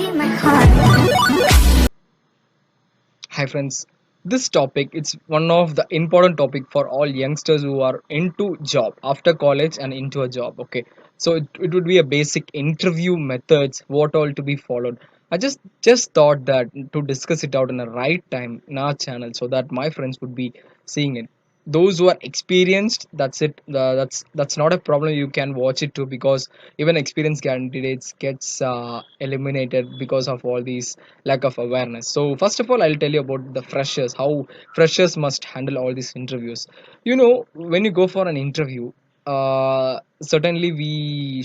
breaking my heart. Hi friends, this topic it's one of the important topic for all youngsters who are into job after college and into a job. Okay, so it would be a basic interview methods, what all to be followed. I just thought that to discuss it out in the right time in our channel so that my friends would be seeing it. Those who are experienced, that's it. That's not a problem. You can watch it too because even experienced candidates gets eliminated because of all these lack of awareness. So first of all, I'll tell you about the freshers, how freshers must handle all these interviews. When you go for an interview, certainly we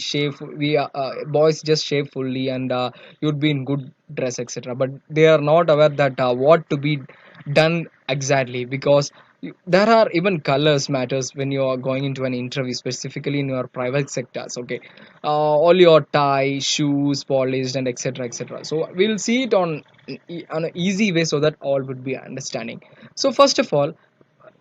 boys just shave fully and you'd be in good dress, etc. But they are not aware that what to be done exactly because there are even colors matters when you are going into an interview, specifically in your private sectors. Okay, all your tie, shoes, polished, and etc. So we'll see it on an easy way so that all would be understanding. So first of all,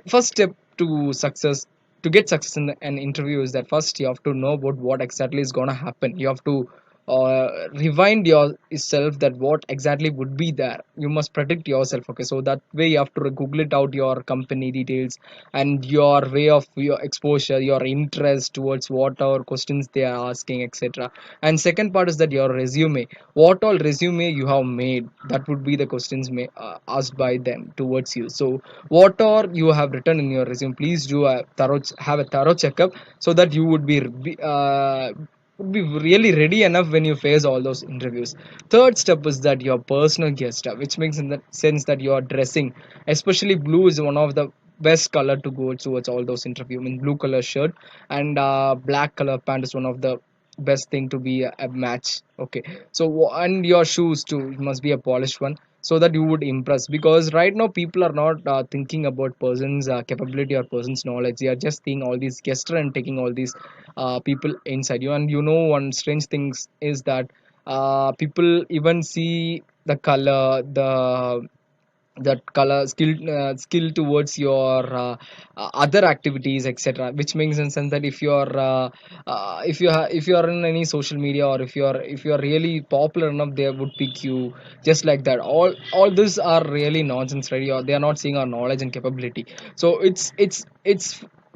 first step to success to get success in an interview is that first you have to know about what exactly is going to happen. You have to rewind yourself that what exactly would be there. You must predict yourself. Okay, so that way you have to google it out your company details and your way of your exposure, your interest towards what our questions they are asking, etc. And second part is that your resume, what all resume you have made, that would be the questions asked by them towards you. So what all you have written in your resume, please do have a thorough checkup so that you would be really ready enough when you face all those interviews. Third step is that your personal gear stuff, which makes in the sense that you are dressing, especially blue is one of the best color to go towards all those interview. I mean, blue color shirt and black color pant is one of the best thing to be a match. Okay, so and your shoes too, it must be a polished one so that you would impress, because right now people are not thinking about person's capability or person's knowledge. They are just seeing all these gesture and taking all these people inside you. And one strange thing is that people even see the color, that color skill towards your other activities, etc., which makes in sense that if you are in any social media, or if you are really popular enough, they would pick you just like that. All these are really nonsense, right? They are not seeing our knowledge and capability. So it's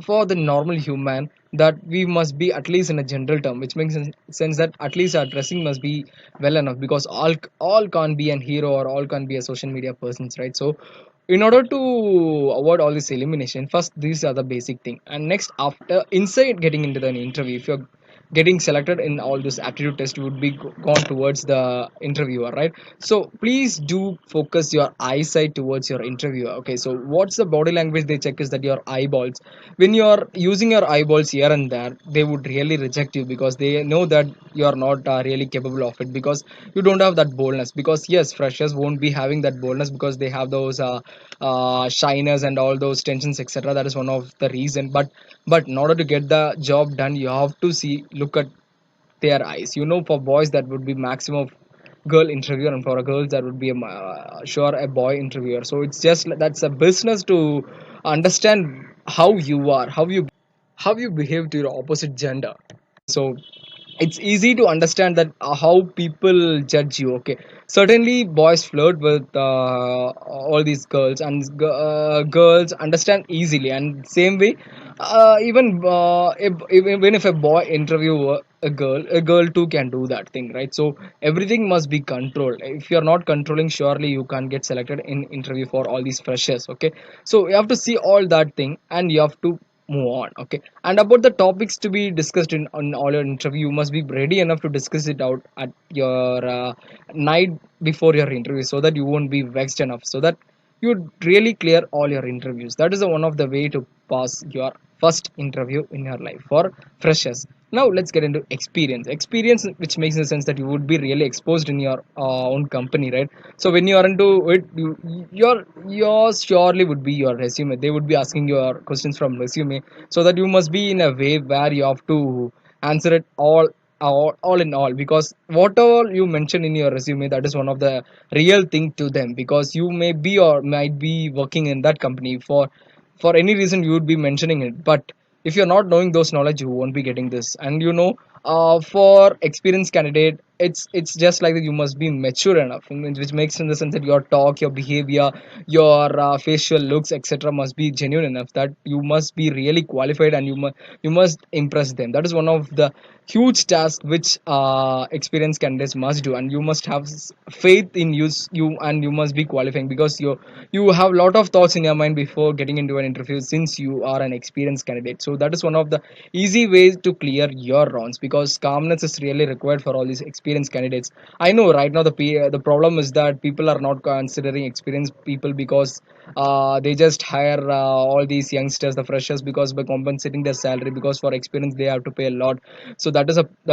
for the normal human that we must be at least in a general term, which makes sense that at least our dressing must be well enough, because all can't be an hero or all can't be a social media persons, right? So in order to avoid all this elimination, first these are the basic thing, and next, after inside getting into the interview, if you're getting selected in all this aptitude test, would be gone towards the interviewer, right? So please do focus your eyesight towards your interviewer. Okay, so what's the body language they check is that your eyeballs, when you're using your eyeballs here and there, they would really reject you because they know that you are not really capable of it, because you don't have that boldness. Because yes, freshers won't be having that boldness because they have those shyness and all those tensions, etc. That is one of the reason. But in order to get the job done, you have to look at their eyes. For boys that would be maximum of girl interviewer, and for a girls that would be sure a boy interviewer. So it's just that's a business to understand how you are, how you behave to your opposite gender. So it's easy to understand that how people judge you. Okay, certainly boys flirt with all these girls, and girls understand easily, and same way even if a boy interview a girl too can do that thing, right? So everything must be controlled. If you're not controlling, surely you can't get selected in interview for all these freshers. Okay, so you have to see all that thing and you have to move on. Okay, and about the topics to be discussed in on all your interview, you must be ready enough to discuss it out at your night before your interview, so that you won't be vexed enough, so that you would really clear all your interviews. That is one of the way to pass your first interview in your life for freshers. Now let's get into experience, which makes the sense that you would be really exposed in your own company, right? So when you are into it, your surely would be your resume. They would be asking your questions from resume, so that you must be in a way where you have to answer it all in all, because whatever you mention in your resume, that is one of the real thing to them, because you may be or might be working in that company for any reason you would be mentioning it. But if you're not knowing those knowledge, you won't be getting this. And For experienced candidate, it's just like that you must be mature enough, which makes in the sense that your talk, your behavior, your facial looks, etc., must be genuine enough that you must be really qualified, and you must impress them. That is one of the huge tasks which experienced candidates must do, and you must have faith in you, and you must be qualifying, because you have a lot of thoughts in your mind before getting into an interview, since you are an experienced candidate. So that is one of the easy ways to clear your rounds, because calmness is really required for all these experienced candidates. I know right now the problem is that people are not considering experienced people, because they just hire all these youngsters, the freshers, because by compensating their salary, because for experience they have to pay a lot. So that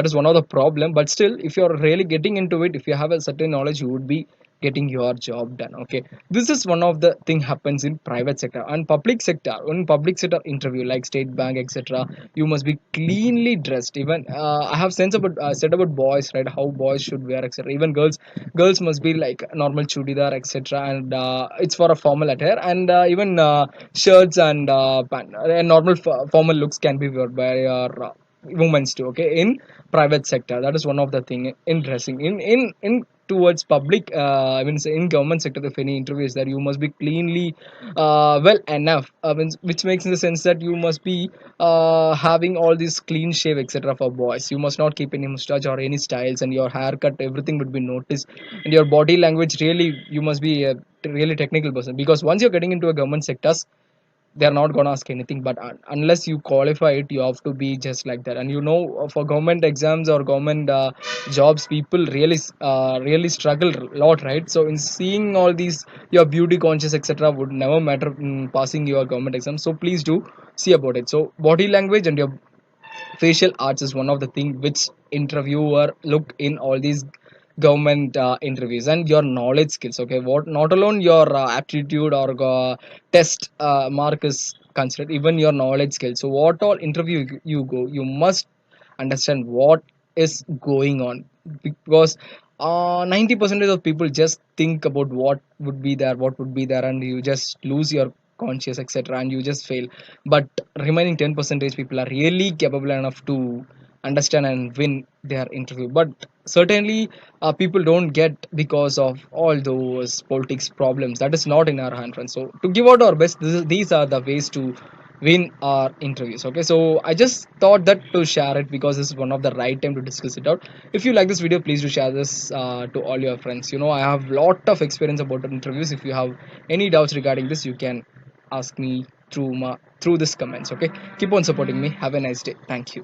is one of the problem. But still, if you're really getting into it, if you have a certain knowledge, you would be getting your job done. Okay, this is one of the thing happens in private sector. And public sector, in public sector interview like state bank, etc., you must be cleanly dressed. Even I have sense about said about boys, right, how boys should wear, etc. Even girls must be like normal chudidar, etc., and it's for a formal attire. And even shirts and normal formal looks can be worn by your women's too. Okay, in private sector, that is one of the thing interesting. In towards public, I mean, say in government sector, if any interview is there, you must be cleanly well enough, which makes in the sense that you must be having all these clean shave, etc., for boys. You must not keep any mustache or any styles, and your haircut, everything would be noticed. And your body language, really, you must be a really technical person, because once you're getting into a government sectors, they're not gonna ask anything. But unless you qualify it, you have to be just like that. And for government exams or government jobs, people really struggle a lot, right? So in seeing all these, your beauty conscious, etc., would never matter in passing your government exam. So please do see about it. So body language and your facial arts is one of the thing which interviewer look in all these government interviews. And your knowledge skills, okay, what not alone your aptitude or test mark is considered, even your knowledge skills. So what all interview you go, you must understand what is going on, because 90% of people just think about what would be there, and you just lose your conscious, etc., and you just fail. But remaining 10% people are really capable enough to understand and win their interview. But certainly people don't get because of all those politics problems. That is not in our hand, friends. So to give out our best, these are the ways to win our interviews. Okay, so I just thought that to share it, because this is one of the right time to discuss it out. If you like this video, please do share this to all your friends. I have lot of experience about interviews. If you have any doubts regarding this, you can ask me through this comments. Okay, keep on supporting me. Have a nice day. Thank you.